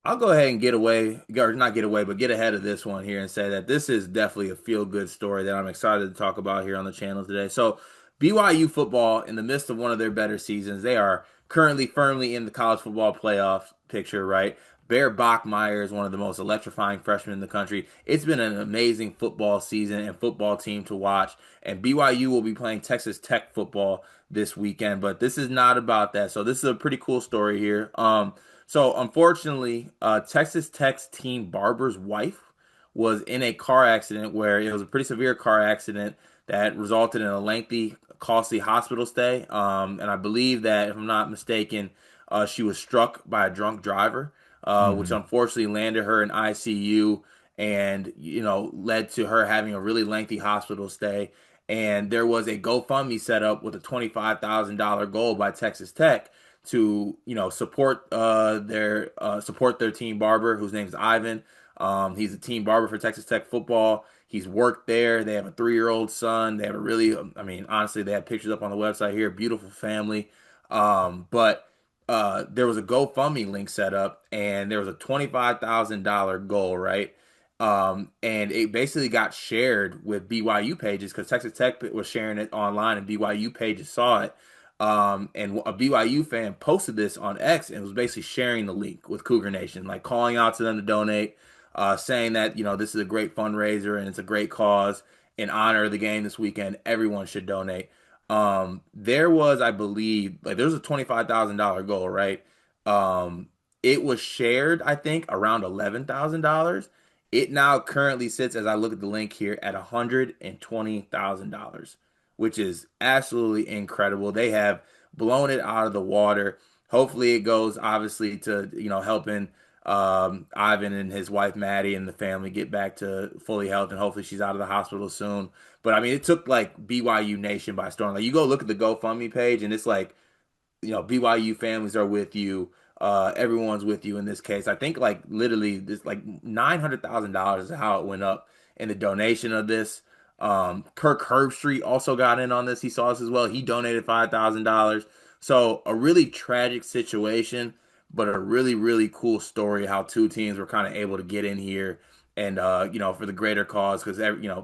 I'll go ahead and get away, or not get away, but get ahead of this one here and say that this is definitely a feel-good story that I'm excited to talk about here on the channel today. So, BYU football, in the midst of one of their better seasons, they are currently firmly in the college football playoff picture, right? Bear Bachmeyer is one of the most electrifying freshmen in the country. It's been an amazing football season and football team to watch, and BYU will be playing Texas Tech football this weekend, but this is not about that. So, this is a pretty cool story here. So unfortunately, Texas Tech's team Barber's wife was in a car accident where it was a pretty severe car accident that resulted in a lengthy, costly hospital stay. And I believe that, if I'm not mistaken, she was struck by a drunk driver, which Hmm. unfortunately landed her in ICU and led to her having a really lengthy hospital stay. And there was a GoFundMe set up with a $25,000 goal by Texas Tech to support their team barber, whose name's Ivan. He's a team barber for Texas Tech football. He's worked there. They have a 3-year-old son. They have a really, I mean, honestly, they have pictures up on the website here. Beautiful family. But there was a GoFundMe link set up, and there was a $25,000 goal, right? And it basically got shared with BYU pages because Texas Tech was sharing it online, and BYU pages saw it. And a BYU fan posted this on X and was basically sharing the link with Cougar Nation, like calling out to them to donate, saying that, this is a great fundraiser and it's a great cause in honor of the game this weekend. Everyone should donate. There was, I believe, like there was a $25,000 goal, right? It was shared, I think, around $11,000. It now currently sits, as I look at the link here, at $120,000, which is absolutely incredible. They have blown it out of the water. Hopefully, it goes obviously to helping Ivan and his wife Maddie and the family get back to fully health, and hopefully she's out of the hospital soon. But I mean, it took like BYU Nation by storm. Like you go look at the GoFundMe page, and it's like BYU families are with you. Everyone's with you in this case. I think like literally this like $900,000 is how it went up in the donation of this. Kirk Herbstreit also got in on this. He saw this as well. He donated $5,000. So a really tragic situation, but a really, really cool story how two teams were kind of able to get in here and for the greater cause because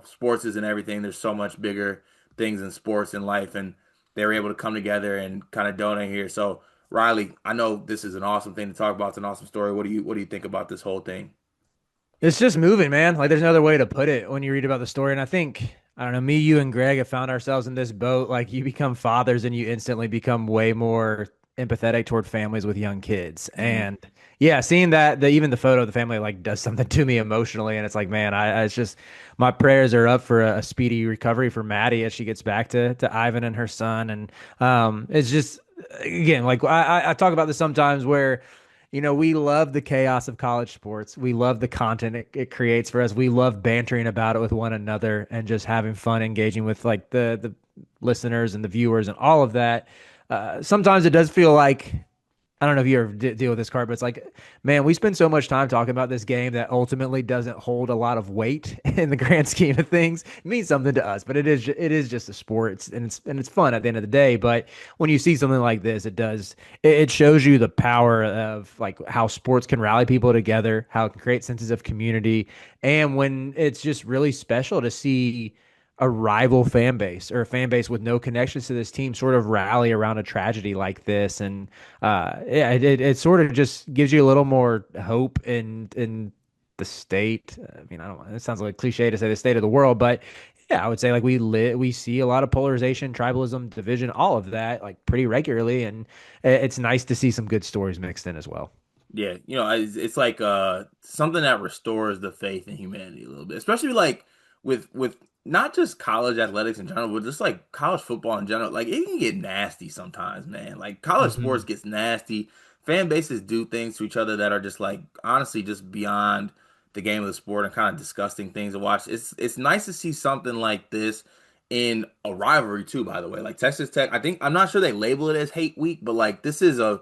sports isn't everything. There's so much bigger things in sports and life, and they were able to come together and kind of donate here. So Riley, I know this is an awesome thing to talk about. It's an awesome story. What do you think about this whole thing? It's just moving, man. Like there's another way to put it when you read about the story. And I think, I don't know, me, you, and Greg have found ourselves in this boat. Like you become fathers and you instantly become way more empathetic toward families with young kids. Hmm. And yeah, seeing that, even the photo of the family like does something to me emotionally. And it's like, man, it's just my prayers are up for a speedy recovery for Maddie as she gets back to Ivan and her son. And it's just again, like I talk about this sometimes where we love the chaos of college sports. We love the content it creates for us. We love bantering about it with one another and just having fun, engaging with like the listeners and the viewers and all of that. Sometimes it does feel like I don't know if you ever deal with this card, but it's like, man, we spend so much time talking about this game that ultimately doesn't hold a lot of weight in the grand scheme of things. It means something to us, but it is just a sport. And it's fun at the end of the day. But when you see something like this, it shows you the power of like how sports can rally people together, how it can create senses of community, and when it's just really special to see a rival fan base or a fan base with no connections to this team sort of rally around a tragedy like this. And yeah, it sort of just gives you a little more hope in the state. I mean, I don't know. It sounds like a cliche to say the state of the world, but yeah, I would say like we see a lot of polarization, tribalism, division, all of that like pretty regularly, and it's nice to see some good stories mixed in as well. Yeah, it's like something that restores the faith in humanity a little bit, especially like with not just college athletics in general, but just like college football in general. Like it can get nasty sometimes, man. Like college sports Hmm. gets nasty. Fan bases do things to each other that are just like honestly just beyond the game of the sport and kind of disgusting things to watch. It's nice to see something like this in a rivalry too, by the way. Like Texas Tech, I'm not sure they label it as hate week, but like this is a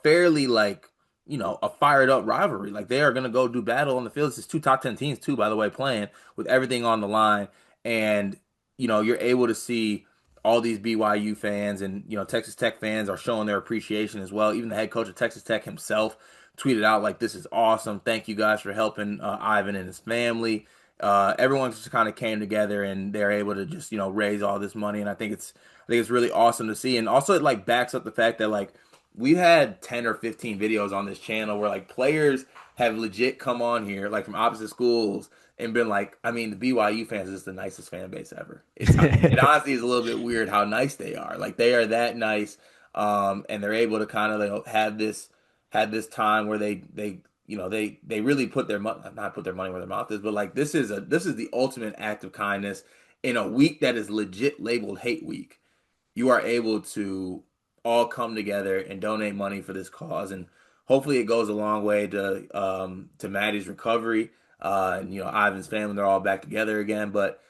fairly like a fired up rivalry. Like they are going to go do battle on the field. This is two top 10 teams too, by the way, playing with everything on the line. And, you're able to see all these BYU fans and, Texas Tech fans are showing their appreciation as well. Even the head coach of Texas Tech himself tweeted out like, "This is awesome. Thank you guys for helping Ivan and his family." Everyone just kind of came together and they're able to just raise all this money, and I think it's really awesome to see. And also it like backs up the fact that like we've had 10 or 15 videos on this channel where like players have legit come on here like from opposite schools and been like, I mean, the BYU fans is just the nicest fan base ever. It honestly is a little bit weird how nice they are. Like they are that nice, and they're able to kind of have this time where they really put their money, not put their money where their mouth is, but like this is the ultimate act of kindness in a week that is legit labeled hate week. You are able to all come together and donate money for this cause, and hopefully it goes a long way to Maddie's recovery, and Ivan's family. They're all back together again, but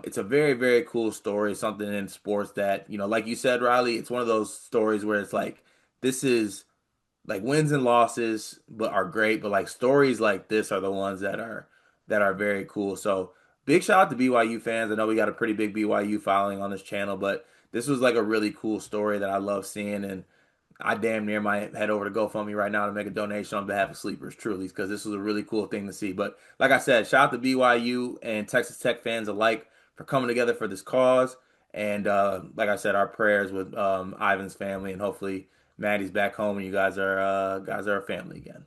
it's a very, very cool story, something in sports that like you said, Riley, it's one of those stories where it's like this is like wins and losses, but are great. But like stories like this are the ones that are very cool. So big shout out to BYU fans. I know we got a pretty big BYU following on this channel, but this was like a really cool story that I love seeing, and I damn near might head over to GoFundMe right now to make a donation on behalf of Sleepers, truly, because this was a really cool thing to see. But like I said, shout out to BYU and Texas Tech fans alike for coming together for this cause. And like I said, our prayers with Ivan's family, and hopefully Maddie's back home and you guys are a family again.